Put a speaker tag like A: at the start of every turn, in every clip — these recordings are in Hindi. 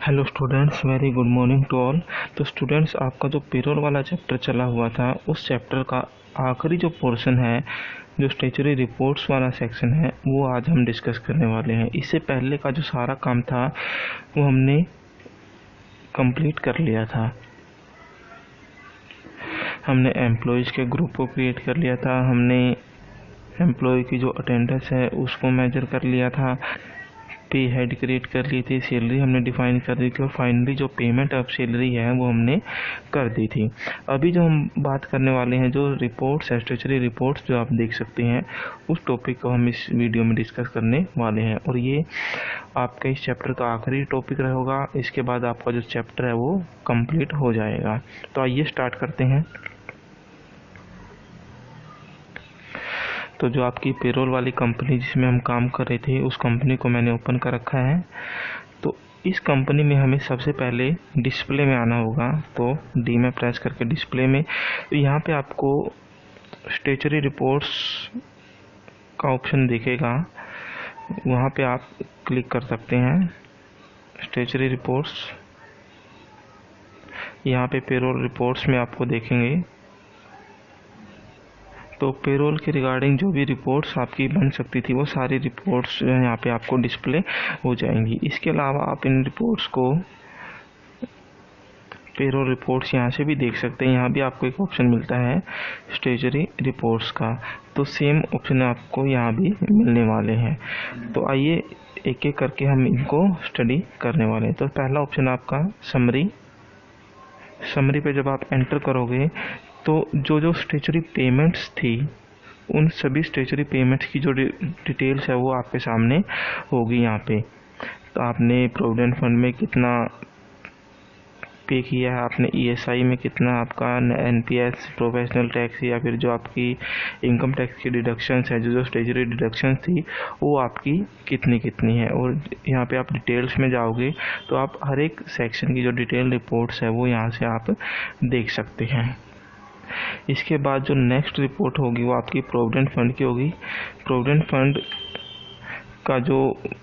A: Hello students, very good morning to all. तो स्टूडेंट्स, आपका जो पेरोल वाला चैप्टर चला हुआ था, उस चैप्टर का आखिरी जो पोर्शन है, जो स्टेचुरी रिपोर्ट्स वाला सेक्शन है, वो आज हम डिस्कस करने वाले हैं। इससे पहले का जो सारा काम था वो हमने कंप्लीट कर लिया था। हमने एम्प्लॉयज़ के ग्रुप को क्रिएट कर लिया था, हमने एम्प्लॉय की जो अटेंडेंस है उसको मेजर कर लिया था, पे हेड क्रिएट कर ली थी, सैलरी हमने डिफाइन कर दी थी, और फाइनली जो पेमेंट ऑफ सैलरी है वो हमने कर दी थी। अभी जो हम बात करने वाले हैं, जो रिपोर्ट्स है, स्टेचुरी रिपोर्ट्स जो आप देख सकते हैं, उस टॉपिक को हम इस वीडियो में डिस्कस करने वाले हैं, और ये आपके इस चैप्टर का आखिरी टॉपिक रहेगा। इसके बाद आपका जो चैप्टर है वो कंप्लीट हो जाएगा। तो आइए स्टार्ट करते हैं। तो जो आपकी पेरोल वाली कंपनी जिसमें हम काम कर रहे थे, उस कंपनी को मैंने ओपन कर रखा है। तो इस कंपनी में हमें सबसे पहले डिस्प्ले में आना होगा। तो डी में प्रेस करके डिस्प्ले में, तो यहाँ पे आपको स्टेचुरी रिपोर्ट्स का ऑप्शन दिखेगा, वहाँ पे आप क्लिक कर सकते हैं। स्टेचुरी रिपोर्ट्स, यहाँ पे पेरोल रिपोर्ट्स में आपको देखेंगे। तो पेरोल के रिगार्डिंग जो भी रिपोर्ट्स आपकी बन सकती थी, वो सारी रिपोर्ट्स यहाँ पे आपको डिस्प्ले हो जाएंगी। इसके अलावा आप इन रिपोर्ट्स को पेरोल रिपोर्ट्स यहाँ से भी देख सकते हैं। यहाँ भी आपको एक ऑप्शन मिलता है स्टेचुरी रिपोर्ट्स का, तो सेम ऑप्शन आपको यहाँ भी मिलने वाले हैं। तो आइए एक एक करके हम इनको स्टडी करने वाले हैं। तो पहला ऑप्शन आपका समरी। समरी पे जब आप एंटर करोगे तो जो स्टेचुरी पेमेंट्स थी, उन सभी स्टेचुरी पेमेंट्स की जो डिटेल्स है वो आपके सामने होगी यहाँ पे। तो आपने प्रोविडेंट फंड में कितना पे किया है, आपने ईएसआई में कितना, आपका एनपीएस, प्रोफेशनल टैक्स, या फिर जो आपकी इनकम टैक्स की डिडक्शंस है, जो स्टेचुरी डिडक्शंस थी, वो आपकी कितनी है। और यहाँ पे आप डिटेल्स में जाओगे तो आप हर एक सेक्शन की जो डिटेल रिपोर्ट्स है वो यहाँ से आप देख सकते हैं। इसके बाद जो नेक्स्ट रिपोर्ट होगी वो आपकी प्रोविडेंट फंड की होगी। प्रोविडेंट फंड का जो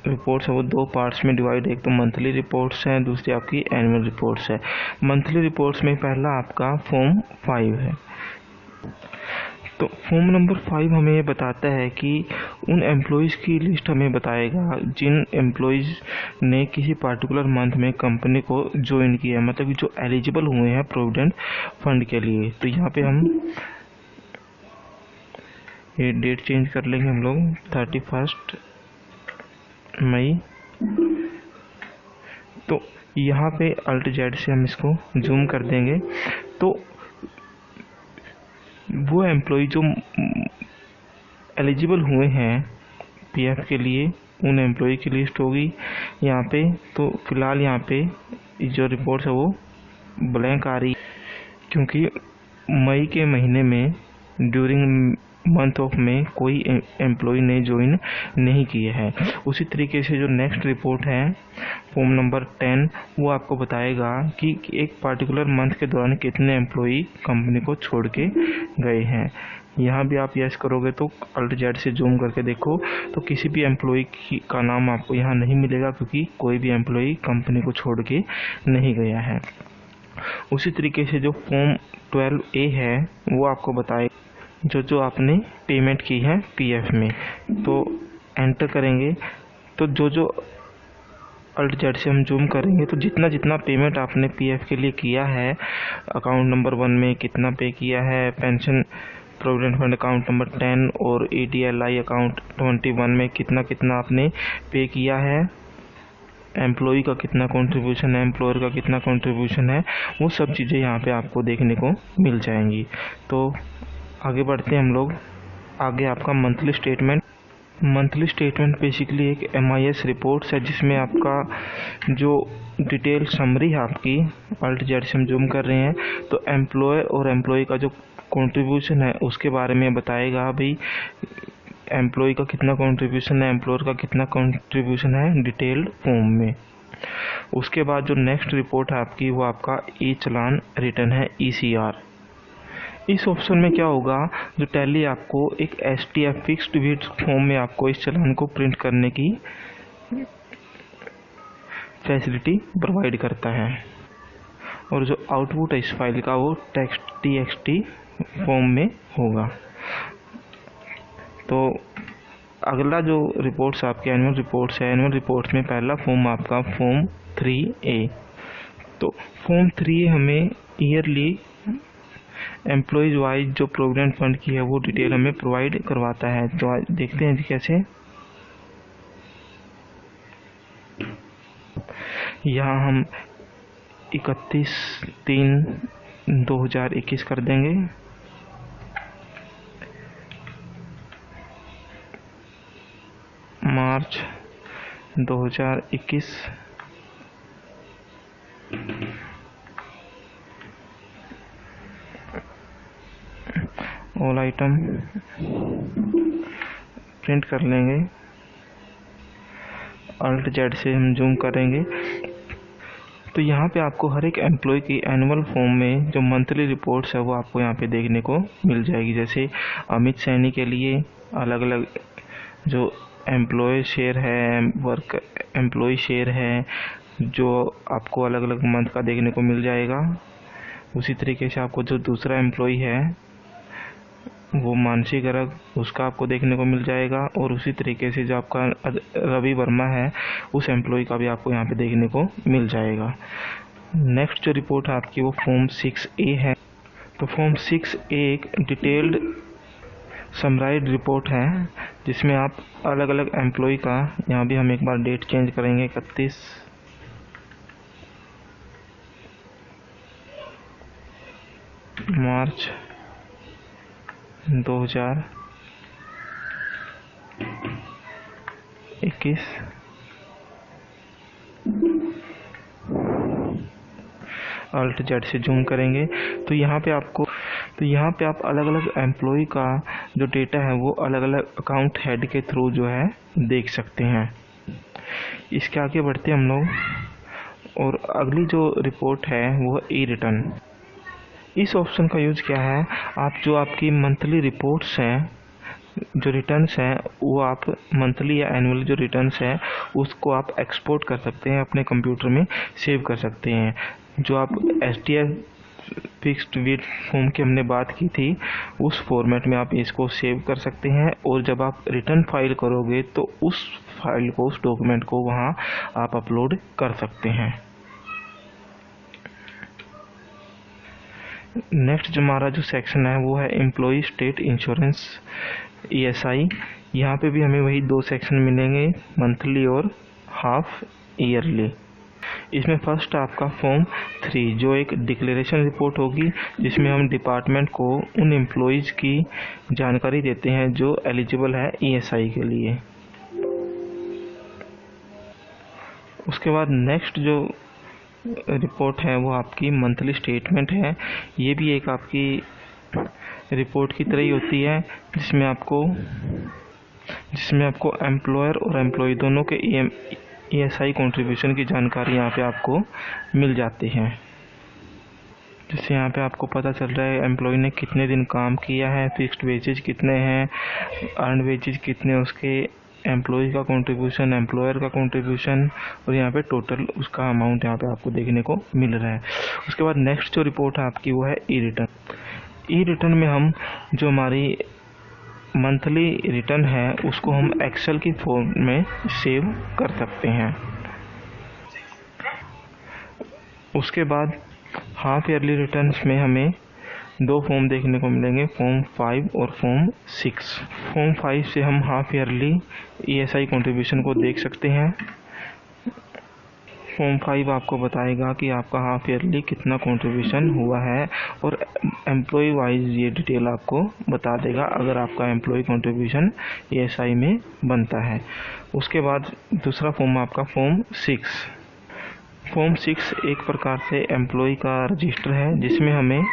A: रिपोर्ट्स है वो दो पार्ट्स में डिवाइड, एक तो मंथली रिपोर्ट्स हैं, दूसरी आपकी एनुअल रिपोर्ट्स है। मंथली रिपोर्ट्स में पहला आपका फॉर्म 5 है। तो फॉर्म नंबर 5 हमें ये बताता है कि उन एम्प्लॉयज़ की लिस्ट हमें बताएगा जिन एम्प्लॉयज़ ने किसी पार्टिकुलर मंथ में कंपनी को ज्वाइन किया है, मतलब जो एलिजिबल हुए हैं प्रोविडेंट फंड के लिए। तो यहाँ पे हम ये डेट चेंज कर लेंगे हम लोग, 31 मई। तो यहाँ पे अल्ट जेड से हम इसको जूम कर देंगे। तो वो एम्प्लॉय जो एलिजिबल हुए हैं पीएफ के लिए, उन एम्प्लॉय की लिस्ट होगी यहाँ पे। तो फिलहाल यहाँ पे जो रिपोर्ट है वो ब्लैंक आ रही, क्योंकि मई के महीने में ड्यूरिंग मंथ ऑफ में कोई एम्प्लॉय ने ज्वाइन नहीं किया है। उसी तरीके से जो नेक्स्ट रिपोर्ट है फॉर्म नंबर 10, वो आपको बताएगा कि एक पार्टिकुलर मंथ के दौरान कितने एम्प्लॉय कंपनी को छोड़ के गए हैं। यहाँ भी आप यस करोगे तो अल्ट जेड से जूम करके देखो तो किसी भी एम्प्लॉय का नाम आपको यहाँ नहीं मिलेगा, क्योंकि कोई भी एम्प्लॉय कंपनी को छोड़ के नहीं गया है। उसी तरीके से जो फॉर्म 12A है वो आपको बताएगा जो आपने पेमेंट की है पीएफ में। तो एंटर करेंगे तो जो अल्ट जेड से हम जूम करेंगे तो जितना पेमेंट आपने पीएफ के लिए किया है, अकाउंट नंबर 1 में कितना पे किया है, pension provident fund account number 10 और ETLI अकाउंट 21 में कितना आपने पे किया है, एम्प्लॉय का कितना कंट्रीब्यूशन है, एम्प्लॉयर का कितना कंट्रीब्यूशन है, वो सब चीज़ें यहाँ पे आपको देखने को मिल जाएंगी। तो आगे बढ़ते हैं हम लोग। आगे आपका monthly statement. Monthly statement basically एक MIS रिपोर्ट्स है, जिसमें आपका जो डिटेल समरी है आपकी, अल्ट जेड से हम जूम कर रहे हैं तो एम्प्लॉय और एम्प्लॉय का जो कंट्रीब्यूशन है उसके बारे में बताएगा। भाई एम्प्लॉय का कितना कंट्रीब्यूशन है, एम्प्लॉयर का कितना कंट्रीब्यूशन है, डिटेल्ड फॉर्म में। उसके बाद जो नेक्स्ट रिपोर्ट है आपकी, वो आपका ई चालान रिटर्न है, ECR। इस ऑप्शन में क्या होगा, जो टैली आपको एक STF फिक्स्ड फीड फॉर्म में आपको इस चालान को प्रिंट करने की फैसिलिटी प्रोवाइड करता है। और जो आउटपुट है इस फाइल का वो txt फॉर्म में होगा। तो अगला जो रिपोर्ट्स आपके एनुअल रिपोर्ट्स है, एनुअल रिपोर्ट्स में पहला फॉर्म आपका फॉर्म 3A। तो फॉर्म 3A हमें ईयरली एम्प्लॉयज वाइज जो प्रोविडेंट फंड की है वो डिटेल हमें प्रोवाइड करवाता है। तो आज देखते हैं जी कैसे। यहाँ हम 31/3/2021 कर देंगे। मार्च 2021 ऑल आइटम प्रिंट कर लेंगे। Alt Z से हम जूम करेंगे। तो यहाँ पे आपको हर एक एम्प्लॉय की एनुअल फॉर्म में जो मंथली रिपोर्ट्स है वो आपको यहाँ पे देखने को मिल जाएगी। जैसे अमित सैनी के लिए अलग अलग जो एम्प्लॉय शेयर है, वर्क एम्प्लॉय शेयर है, जो आपको अलग अलग मंथ का देखने को मिल जाएगा। उसी तरीके से आपको जो दूसरा एम्प्लॉय है वो मानसी गर्ग, उसका आपको देखने को मिल जाएगा। और उसी तरीके से जो आपका रवि वर्मा है उस एम्प्लॉय का भी आपको यहाँ पे देखने को मिल जाएगा। नेक्स्ट जो रिपोर्ट है आपकी वो फॉर्म 6A है। तो फॉर्म 6A एक डिटेल्ड समराइज रिपोर्ट है जिसमें आप अलग अलग एम्प्लॉय का, यहाँ भी हम एक बार डेट चेंज करेंगे 31 मार्च 2021। Alt Z से जूम करेंगे तो यहाँ पे आप अलग अलग एम्प्लॉय का जो डेटा है वो अलग अलग अकाउंट हेड के थ्रू जो है देख सकते हैं। इसके आगे बढ़ते हम लोग, और अगली जो रिपोर्ट है वो ई रिटर्न। इस ऑप्शन का यूज़ क्या है, आप जो आपकी मंथली रिपोर्ट्स हैं, जो रिटर्न्स हैं, वो आप मंथली या एनुअल जो रिटर्न्स हैं उसको आप एक्सपोर्ट कर सकते हैं, अपने कंप्यूटर में सेव कर सकते हैं। जो आप STF फिक्स्ड विड्थ फॉर्म की हमने बात की थी उस फॉर्मेट में आप इसको सेव कर सकते हैं। और जब आप रिटर्न फाइल करोगे तो उस फाइल को, उस डॉक्यूमेंट को वहाँ आप अपलोड कर सकते हैं। नेक्स्ट जो हमारा जो सेक्शन है वो है एम्प्लॉय स्टेट इंश्योरेंस ESI। यहाँ पे भी हमें वही 2 सेक्शन मिलेंगे, मंथली और हाफ ईयरली। इसमें फर्स्ट आपका फॉर्म 3 जो एक डिक्लेरेशन रिपोर्ट होगी जिसमें हम डिपार्टमेंट को उन एम्प्लॉयज़ की जानकारी देते हैं जो एलिजिबल है ESI के लिए। उसके बाद नेक्स्ट जो रिपोर्ट है वो आपकी मंथली स्टेटमेंट है। ये भी एक आपकी रिपोर्ट की तरह ही होती है जिसमें आपको एम्प्लॉयर और एम्प्लॉय दोनों के ESI कंट्रीब्यूशन की जानकारी यहाँ पे आपको मिल जाती है। जैसे यहाँ पे आपको पता चल रहा है एम्प्लॉय ने कितने दिन काम किया है, फिक्स्ड वेजेज कितने हैं, अर्न वेजेज कितने, उसके एम्प्लॉय का कंट्रीब्यूशन, एम्प्लॉयर का कंट्रीब्यूशन, और यहाँ पे टोटल उसका अमाउंट यहाँ पे आपको देखने को मिल रहा है। उसके बाद नेक्स्ट जो रिपोर्ट है आपकी वो है ई रिटर्न। ई रिटर्न में हम जो हमारी मंथली रिटर्न है उसको हम एक्सेल की फॉर्म में सेव कर सकते हैं। उसके बाद हाफ ईयरली रिटर्न्स में हमें 2 फॉर्म देखने को मिलेंगे, फॉर्म 5 और फॉर्म 6। फॉर्म 5 से हम हाफ ईयरली ESI कंट्रीब्यूशन को देख सकते हैं। फॉर्म 5 आपको बताएगा कि आपका हाफ ईयरली कितना कंट्रीब्यूशन हुआ है और एम्प्लॉय वाइज ये डिटेल आपको बता देगा अगर आपका एम्प्लॉय कंट्रीब्यूशन ESI में बनता है। उसके बाद दूसरा फॉर्म आपका फॉर्म 6। फॉर्म 6 एक प्रकार से एम्प्लॉय का रजिस्टर है जिसमें हमें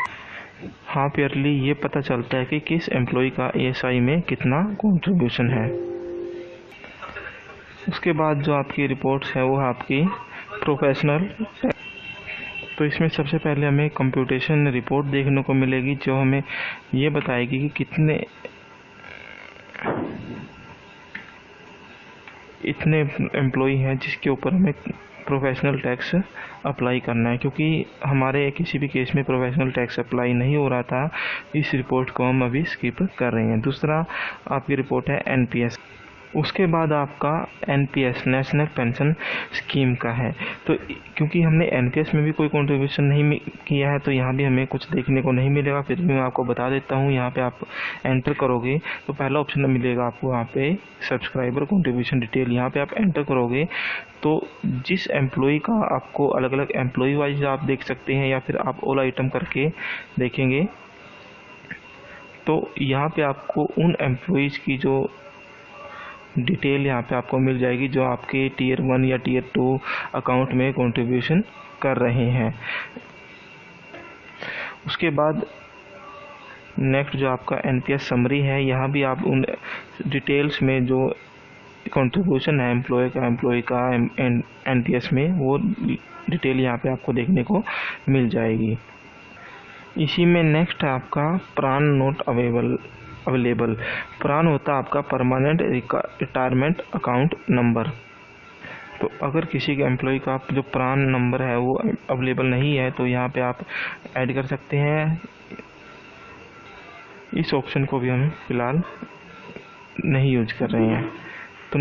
A: हाफ ईयरली ये पता चलता है कि किस एम्प्लॉय का ESI में कितना कंट्रीब्यूशन है। उसके बाद जो आपकी रिपोर्ट्स है वो आपकी प्रोफेशनल। तो इसमें सबसे पहले हमें कंप्यूटेशन रिपोर्ट देखने को मिलेगी जो हमें ये बताएगी कि इतने एम्प्लॉय हैं जिसके ऊपर हमें प्रोफेशनल टैक्स अप्लाई करना है, क्योंकि हमारे किसी भी केस में प्रोफेशनल टैक्स अप्लाई नहीं हो रहा था, इस रिपोर्ट को हम अभी स्किप कर रहे हैं। दूसरा आपकी रिपोर्ट है एनपीएस। उसके बाद आपका एनपीएस नेशनल पेंशन स्कीम का है। तो क्योंकि हमने एनपीएस में भी कोई कंट्रीब्यूशन नहीं किया है तो यहाँ भी हमें कुछ देखने को नहीं मिलेगा, फिर भी मैं आपको बता देता हूँ। यहाँ पे आप एंटर करोगे तो पहला ऑप्शन मिलेगा आपको यहाँ पे सब्सक्राइबर कंट्रीब्यूशन डिटेल। यहाँ पे आप एंटर करोगे तो जिस एम्प्लॉय का आपको अलग अलग एम्प्लॉय वाइज आप देख सकते हैं, या फिर आप ऑल आइटम करके देखेंगे तो यहाँ पे आपको उन एम्प्लॉयज़ की जो डिटेल यहाँ पे आपको मिल जाएगी जो आपके टीयर 1 या टीयर 2 अकाउंट में कंट्रीब्यूशन कर रहे हैं। उसके बाद नेक्स्ट जो आपका एनपीएस समरी है, यहाँ भी आप उन डिटेल्स में जो कंट्रीब्यूशन है एम्प्लॉय का एनपीएस में, वो डिटेल यहाँ पे आपको देखने को मिल जाएगी। इसी में नेक्स्ट है आपका प्रान नोट अवेलेबल। प्रान होता है आपका परमानेंट रिटायरमेंट अकाउंट नंबर। तो अगर किसी के एम्प्लॉय का जो प्रान नंबर है वो अवेलेबल नहीं है तो यहाँ पे आप ऐड कर सकते हैं। इस ऑप्शन को भी हम फिलहाल नहीं यूज कर रहे हैं। तो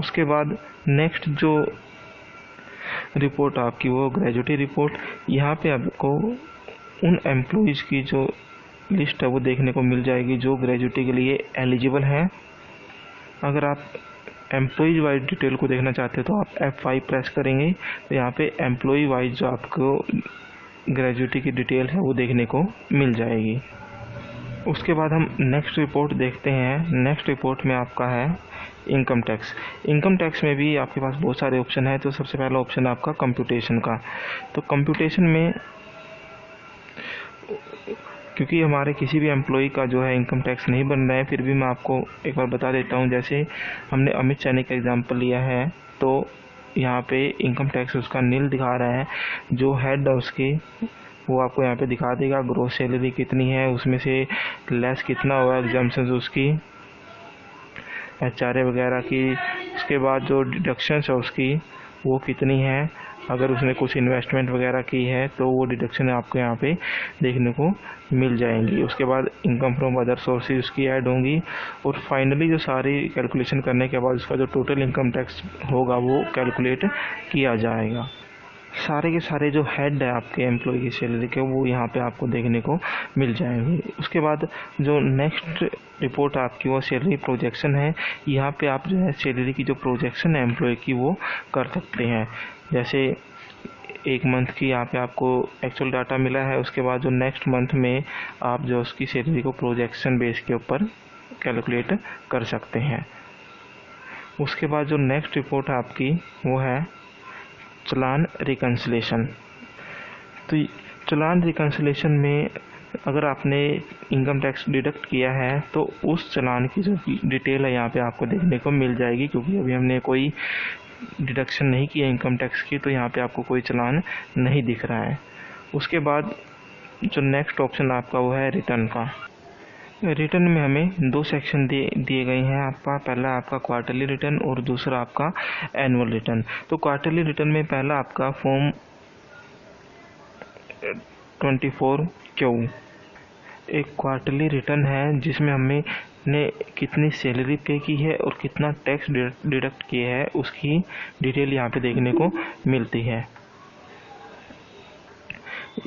A: उसके बाद नेक्स्ट जो रिपोर्ट आपकी वो ग्रेजुएटी रिपोर्ट। यहाँ पे आपको उन एम्प्लॉयज़ की जो लिस्ट है वो देखने को मिल जाएगी जो ग्रेजुएटी के लिए एलिजिबल हैं। अगर आप एम्प्लॉयज वाइज डिटेल को देखना चाहते हो तो आप F5 प्रेस करेंगे तो यहाँ पे एम्प्लॉय वाइज जो आपको ग्रेजुएटी की डिटेल है वो देखने को मिल जाएगी। उसके बाद हम नेक्स्ट रिपोर्ट देखते हैं। नेक्स्ट रिपोर्ट में आपका है इनकम टैक्स। इनकम टैक्स में भी आपके पास बहुत सारे ऑप्शन है। तो सबसे पहला ऑप्शन है आपका कंप्यूटेशन का। तो कंप्यूटेशन में क्योंकि हमारे किसी भी एम्प्लॉय का जो है इनकम टैक्स नहीं बन रहा है, फिर भी मैं आपको एक बार बता देता हूँ। जैसे हमने अमित सैनी का एग्जांपल लिया है तो यहाँ पे इनकम टैक्स उसका नील दिखा रहा है। जो हेड है उसकी वो आपको यहाँ पे दिखा देगा ग्रोस सैलरी कितनी है, उसमें से लेस कितना हुआ एग्जाम्पशन उसकी HRA वगैरह की। उसके बाद जो डिडक्शंस है उसकी वो कितनी है, अगर उसने कुछ इन्वेस्टमेंट वगैरह की है तो वो डिडक्शन आपको यहाँ पे देखने को मिल जाएंगी। उसके बाद इनकम फ्रॉम अदर सोर्सेज उसकी ऐड होंगी और फाइनली जो सारी कैलकुलेशन करने के बाद उसका जो टोटल इनकम टैक्स होगा वो कैलकुलेट किया जाएगा। सारे के सारे जो हेड है आपके एम्प्लॉय की सैलरी के वो यहाँ पे आपको देखने को मिल जाएंगे। उसके बाद जो नेक्स्ट रिपोर्ट आपकी वो सैलरी प्रोजेक्शन है। यहाँ पे आप जो है सैलरी की जो प्रोजेक्शन है एम्प्लॉय की वो कर सकते हैं। जैसे एक मंथ की यहाँ पे आपको एक्चुअल डाटा मिला है, उसके बाद जो नेक्स्ट मंथ में आप जो उसकी सैलरी को प्रोजेक्शन बेस के ऊपर कैलकुलेट कर सकते हैं। उसके बाद जो नेक्स्ट रिपोर्ट आपकी वो है चालान रिकन्सिलेशन। तो चालान रिकन्सिलेशन में अगर आपने इनकम टैक्स डिडक्ट किया है तो उस चालान की जो डिटेल है यहाँ पे आपको देखने को मिल जाएगी। क्योंकि अभी हमने कोई डिडक्शन नहीं किया इनकम टैक्स की तो यहाँ पे आपको कोई चालान नहीं दिख रहा है। उसके बाद जो नेक्स्ट ऑप्शन आपका वो है रिटर्न का। रिटर्न में हमें 2 सेक्शन दिए गए हैं। आपका पहला आपका क्वार्टरली रिटर्न और दूसरा आपका एनुअल रिटर्न। तो क्वार्टरली रिटर्न में पहला आपका फॉर्म 24Q एक क्वार्टरली रिटर्न है जिसमें हमने कितनी सैलरी पे की है और कितना टैक्स डिडक्ट किया है उसकी डिटेल यहाँ पे देखने को मिलती है।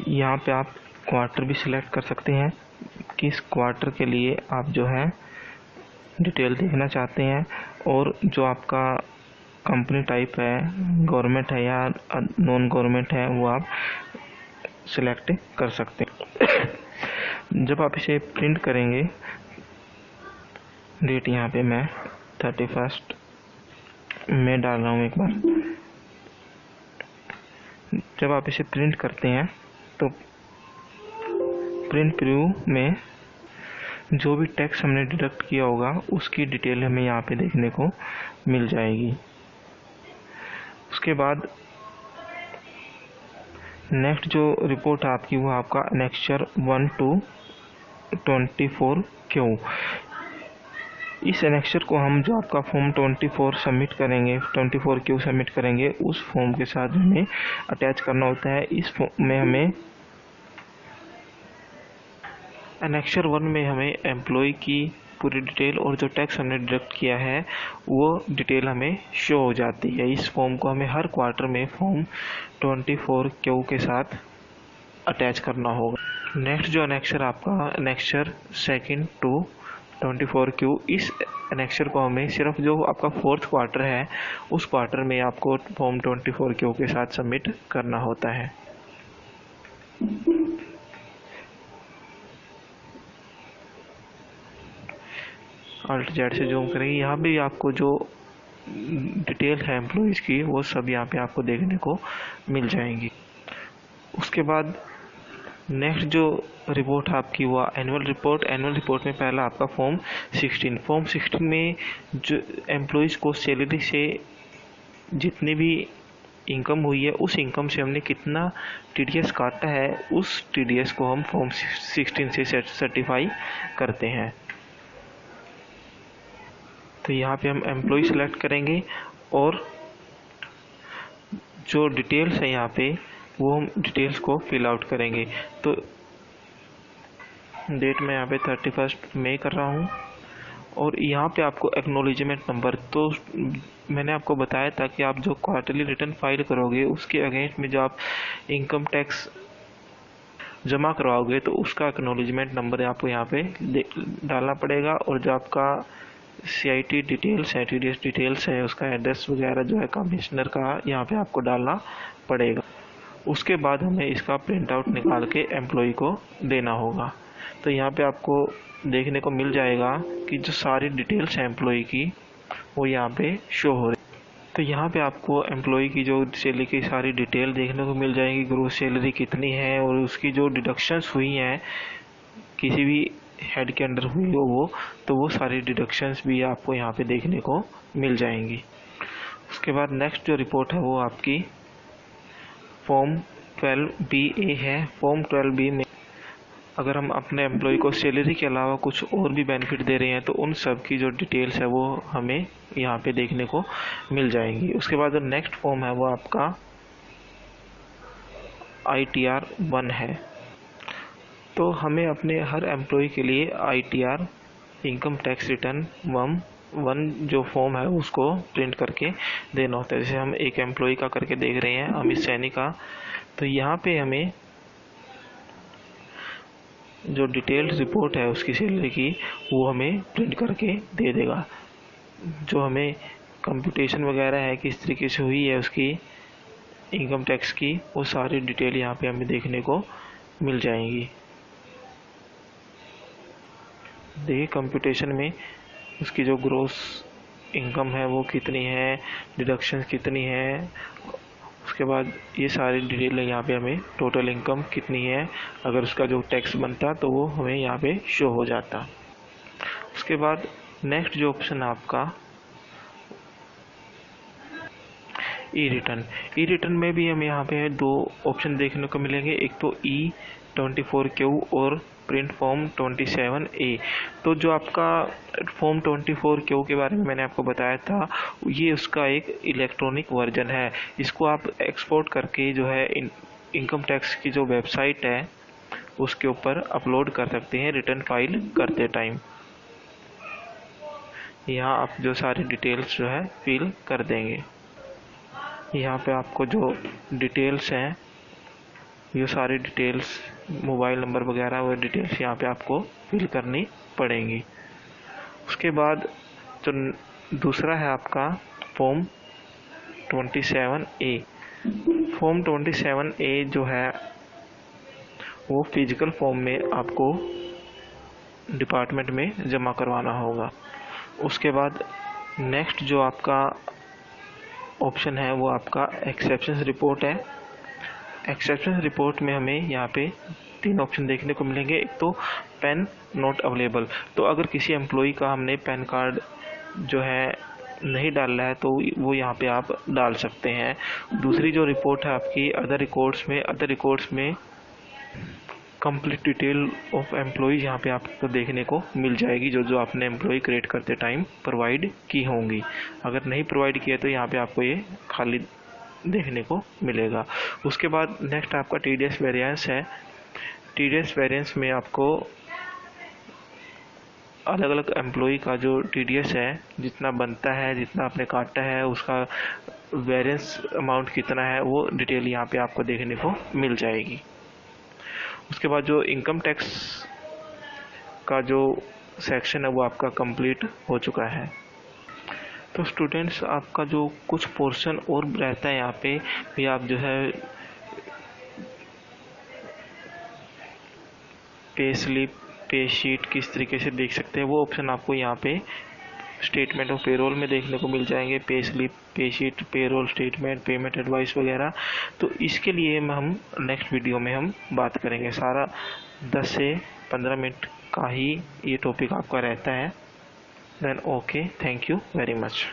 A: यहाँ पे आप क्वार्टर भी सिलेक्ट कर सकते हैं, किस क्वार्टर के लिए आप जो है डिटेल देखना चाहते हैं और जो आपका कंपनी टाइप है गवर्नमेंट है या नॉन गवर्नमेंट है वो आप सिलेक्ट कर सकते हैं। जब आप इसे प्रिंट करेंगे, डेट यहाँ पे मैं 31 मई डाल रहा हूँ एक बार। जब आप इसे प्रिंट करते हैं तो प्रिंट प्रीव्यू में जो भी टैक्स हमने डिडक्ट किया होगा उसकी डिटेल हमें यहाँ पे देखने को मिल जाएगी। उसके बाद नेक्स्ट जो रिपोर्ट आपकी वो आपका एनेक्चर 1 to 24Q। इस एनेक्सर को हम जो आपका फॉर्म 24 सबमिट करेंगे, 24Q सबमिट करेंगे, उस फॉर्म के साथ हमें अटैच करना होता है। इस फॉर्म में हमें एनेक्सर 1 में हमें एम्प्लॉय की पूरी डिटेल और जो टैक्स हमने डिडक्ट किया है वो डिटेल हमें शो हो जाती है। इस फॉर्म को हमें हर क्वार्टर में फॉर्म 24Q के साथ अटैच करना होगा। नेक्स्ट जो एनेक्सर आपका एनेक्सर सेकंड टू 24Q, इस एनेक्सर को हमें सिर्फ जो आपका फोर्थ क्वार्टर है उस क्वार्टर में आपको फॉर्म 24Q के साथ सबमिट करना होता है। Alt Z से जूम करेंगे, यहाँ भी आपको जो डिटेल है एम्प्लॉयज़ की वो सब यहाँ पे आपको देखने को मिल जाएंगी। उसके बाद नेक्स्ट जो रिपोर्ट है आपकी वो एनुअल रिपोर्ट। एनुअल रिपोर्ट में पहला आपका फॉर्म 16 में जो एम्प्लॉयज़ को सैलरी से जितनी भी इनकम हुई है उस इनकम से हमने कितना TDS काटा है उस TDS को हम फॉर्म 16 से सर्टिफाई करते हैं। तो यहाँ पे हम एम्प्लॉय सेलेक्ट करेंगे और जो डिटेल्स है यहाँ पे वो हम डिटेल्स को फिल आउट करेंगे। तो डेट मैं यहाँ पे 31 मई कर रहा हूँ और यहाँ पे आपको एक्नॉलेजमेंट नंबर, तो मैंने आपको बताया था कि आप जो क्वार्टरली रिटर्न फाइल करोगे उसके अगेंस्ट में जो आप इनकम टैक्स जमा करवाओगे तो उसका एक्नॉलेजमेंट नंबर आपको यहाँ पे डालना पड़ेगा और जो आपका CIT डिटेल्स है, TDS डिटेल्स है, उसका एड्रेस वगैरह जो है कमिश्नर का यहाँ पे आपको डालना पड़ेगा। उसके बाद हमें इसका प्रिंट आउट निकाल के एम्प्लॉय को देना होगा। तो यहाँ पे आपको देखने को मिल जाएगा कि जो सारी डिटेल्स हैं एम्प्लॉय की वो यहाँ पे शो हो रही। तो यहाँ पे आपको एम्प्लॉय की जो सैलरी की सारी डिटेल देखने को मिल जाएगी, ग्रोस सैलरी कितनी है और उसकी जो डिडक्शंस हुई हैं किसी भी हेड के अंडर हुई हो तो वो सारी डिडक्शंस भी आपको यहाँ पे देखने को मिल जाएंगी। उसके बाद नेक्स्ट जो रिपोर्ट है वो आपकी फॉर्म 12BA है। फॉर्म 12B में अगर हम अपने एम्प्लॉय को सैलरी के अलावा कुछ और भी बेनिफिट दे रहे हैं तो उन सब की जो डिटेल्स है वो हमें यहाँ पे देखने को मिल जाएंगी। उसके बाद जो नेक्स्ट फॉर्म है वो आपका ITR 1 है। तो हमें अपने हर एम्प्लॉय के लिए ITR इनकम टैक्स रिटर्न 1 जो फॉर्म है उसको प्रिंट करके देना होता है। जैसे हम एक एम्प्लॉय का करके देख रहे हैं अमित सैनी का, तो यहाँ पे हमें जो डिटेल्ड रिपोर्ट है उसकी सैलरी की वो हमें प्रिंट करके दे देगा। जो हमें कंप्यूटेशन वगैरह है किस तरीके से हुई है उसकी इनकम टैक्स की वो सारी डिटेल यहाँ पे हमें देखने को मिल जाएंगी। देखिए कंप्यूटेशन में उसकी जो ग्रोस इनकम है वो कितनी है, डिडक्शंस कितनी है, उसके बाद ये सारी डिटेल यहाँ पे हमें टोटल इनकम कितनी है, अगर उसका जो टैक्स बनता तो वो हमें यहाँ पे शो हो जाता। उसके बाद नेक्स्ट जो ऑप्शन है आपका ई रिटर्न में भी हमें यहाँ पे दो ऑप्शन देखने को मिलेंगे, एक तो E24Q और प्रिंट फॉर्म 27A। तो जो आपका फॉर्म 24Q के बारे में मैंने आपको बताया था ये उसका एक इलेक्ट्रॉनिक वर्जन है। इसको आप एक्सपोर्ट करके जो है इनकम टैक्स की जो वेबसाइट है उसके ऊपर अपलोड कर सकते हैं रिटर्न फाइल करते टाइम। यहाँ आप जो सारी डिटेल्स जो है फिल कर देंगे। यहाँ पे आपको जो डिटेल्स हैं ये सारी डिटेल्स मोबाइल नंबर वगैरह वो डिटेल्स यहाँ पे आपको फिल करनी पड़ेंगी। उसके बाद जो दूसरा है आपका फॉर्म 27A। फॉर्म 27A जो है वो फिजिकल फॉर्म में आपको डिपार्टमेंट में जमा करवाना होगा। उसके बाद नेक्स्ट जो आपका ऑप्शन है वो आपका एक्सेप्शंस रिपोर्ट है। एक्सेप्शन रिपोर्ट में हमें यहाँ पे 3 ऑप्शन देखने को मिलेंगे। एक तो पैन नॉट अवेलेबल, तो अगर किसी एम्प्लॉय का हमने पैन कार्ड जो है नहीं डाला है तो वो यहाँ पे आप डाल सकते हैं। दूसरी जो रिपोर्ट है आपकी अदर रिकॉर्ड्स में कंप्लीट डिटेल ऑफ एम्प्लॉयज़ यहाँ पे आपको देखने को मिल जाएगी, जो जो आपने एम्प्लॉय क्रिएट करते टाइम प्रोवाइड की होंगी। अगर नहीं प्रोवाइड किया तो यहाँ पे आपको ये खाली देखने को मिलेगा। उसके बाद नेक्स्ट आपका TDS वेरिएंस है। TDS वेरिएंस में आपको अलग अलग एम्प्लॉय का जो TDS है, जितना बनता है, जितना आपने काटा है, उसका वेरिएंस अमाउंट कितना है, वो डिटेल यहाँ पे आपको देखने को मिल जाएगी। उसके बाद जो इनकम टैक्स का जो सेक्शन है वो आपका कंप्लीट हो चुका है। तो स्टूडेंट्स, आपका जो कुछ पोर्शन और रहता है यहाँ पे भी, आप जो है पे स्लिप, पे शीट किस तरीके से देख सकते हैं, वो ऑप्शन आपको यहाँ पे स्टेटमेंट ऑफ पेरोल में देखने को मिल जाएंगे। पे स्लिप, पे sheet, payroll statement, payment advice वगैरह। तो इसके लिए हम नेक्स्ट वीडियो में हम बात करेंगे। सारा 10 से 15 मिनट का ही ये टॉपिक आपका रहता है। Then okay, thank you very much.